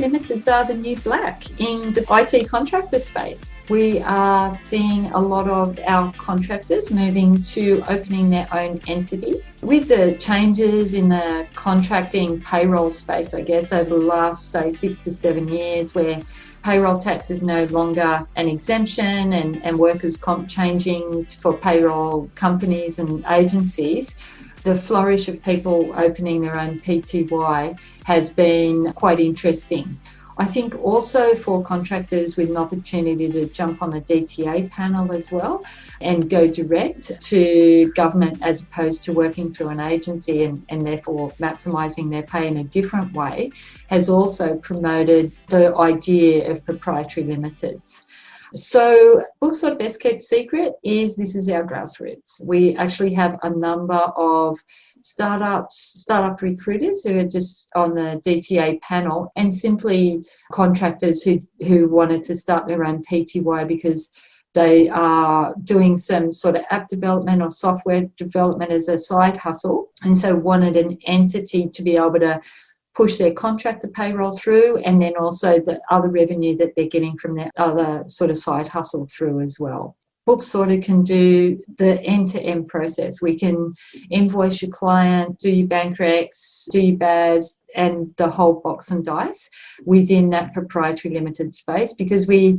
limiteds are the new black in the IT contractor space. We are seeing a lot of our contractors moving to opening their own entity. With the changes in the contracting payroll space, I guess, over the last, say, 6 to 7 years, where payroll tax is no longer an exemption and workers' comp changing for payroll companies and agencies, the flourish of people opening their own PTY has been quite interesting. I think also for contractors with an opportunity to jump on the DTA panel as well and go direct to government as opposed to working through an agency and therefore maximising their pay in a different way has also promoted the idea of proprietary limiteds. So Bookssorted Best Kept Secret this is our grassroots. We actually have a number of startup recruiters who are just on the DTA panel and simply contractors who wanted to start their own PTY because they are doing some sort of app development or software development as a side hustle, and so wanted an entity to be able to push their contractor payroll through and then also the other revenue that they're getting from their other sort of side hustle through as well. Booksorted can do the end-to-end process. We can invoice your client, do your bank recs, do your BAS, and the whole box and dice within that proprietary limited space, because we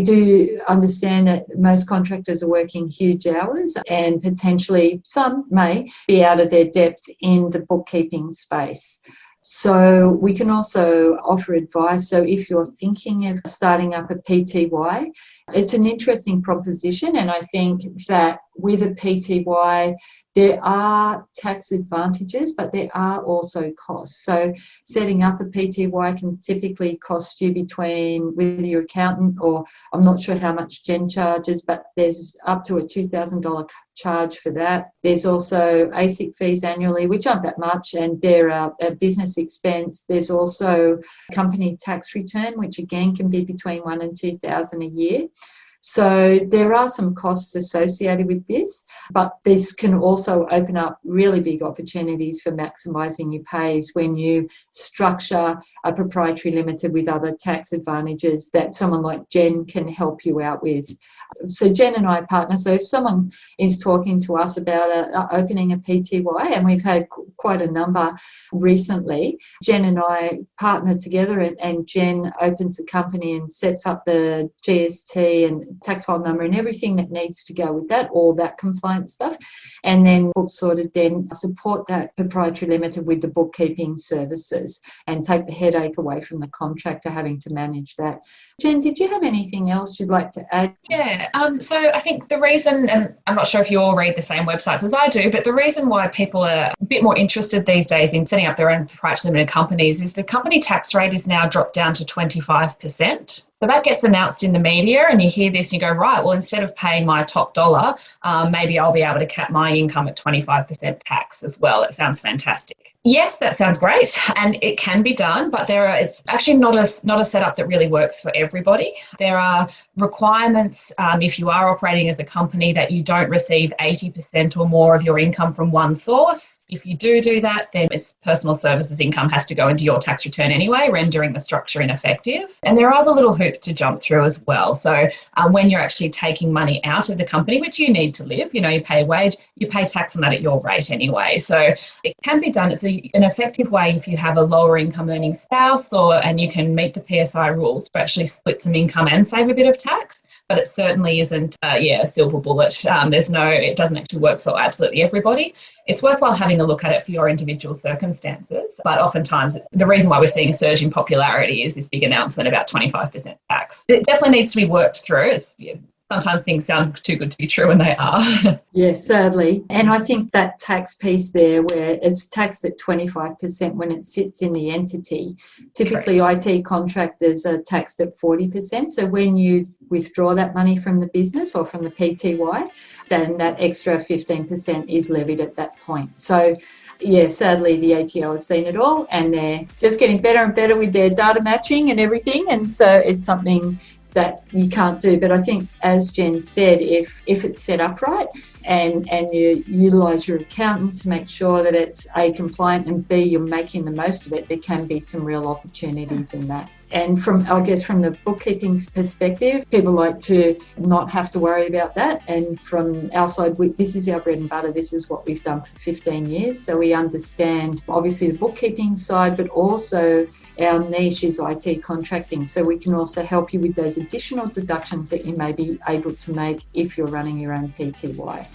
do understand that most contractors are working huge hours and potentially some may be out of their depth in the bookkeeping space. So we can also offer advice. So if you're thinking of starting up a PTY, it's an interesting proposition. And I think that with a PTY, there are tax advantages, but there are also costs. So setting up a PTY can typically cost you with your accountant, or I'm not sure how much Jen charges, but there's up to a $2,000 charge for that. There's also ASIC fees annually, which aren't that much, and they're a business expense. There's also company tax return, which again can be between $1,000 and $2,000 a year. So there are some costs associated with this, but this can also open up really big opportunities for maximising your pays when you structure a proprietary limited with other tax advantages that someone like Jen can help you out with. So Jen and I partner. So if someone is talking to us about opening a PTY, and we've had quite a number recently, Jen and I partner together and Jen opens the company and sets up the GST and tax file number and everything that needs to go with that, all that compliance stuff. And then Booksorted then support that proprietary limited with the bookkeeping services and take the headache away from the contractor having to manage that. Jen, did you have anything else you'd like to add? Yeah, so I think the reason, and I'm not sure if you all read the same websites as I do, but the reason why people are a bit more interested these days in setting up their own proprietary limited companies is the company tax rate is now dropped down to 25%. So that gets announced in the media and you hear this and you go, right, well, instead of paying my top dollar, maybe I'll be able to cap my income at 25% tax as well. It sounds fantastic. Yes, that sounds great and it can be done, but it's actually not a setup that really works for everybody. There are requirements if you are operating as a company that you don't receive 80% or more of your income from one source. If you do that, then it's personal services income has to go into your tax return anyway, rendering the structure ineffective. And there are other little hoops to jump through as well. So when you're actually taking money out of the company, which you need to live, you pay a wage, you pay tax on that at your rate anyway. So it can be done. It's an effective way if you have a lower income earning spouse and you can meet the PSI rules to actually split some income and save a bit of tax. But it certainly isn't a silver bullet. It doesn't actually work for absolutely everybody. It's worthwhile having a look at it for your individual circumstances. But oftentimes, the reason why we're seeing a surge in popularity is this big announcement about 25% tax. It definitely needs to be worked through. Sometimes things sound too good to be true, and they are. Yes, sadly. And I think that tax piece there where it's taxed at 25% when it sits in the entity. Typically, correct. IT contractors are taxed at 40%. So when you withdraw that money from the business or from the PTY, then that extra 15% is levied at that point. So yeah, sadly, the ATO have seen it all and they're just getting better and better with their data matching and everything. And so it's something that you can't do. But I think, as Jen said, if it's set up right, and you utilise your accountant to make sure that it's A, compliant, and B, you're making the most of it, there can be some real opportunities in that. And from the bookkeeping perspective, people like to not have to worry about that. And from our side, this is our bread and butter. This is what we've done for 15 years. So we understand, obviously, the bookkeeping side, but also our niche is IT contracting. So we can also help you with those additional deductions that you may be able to make if you're running your own PTY.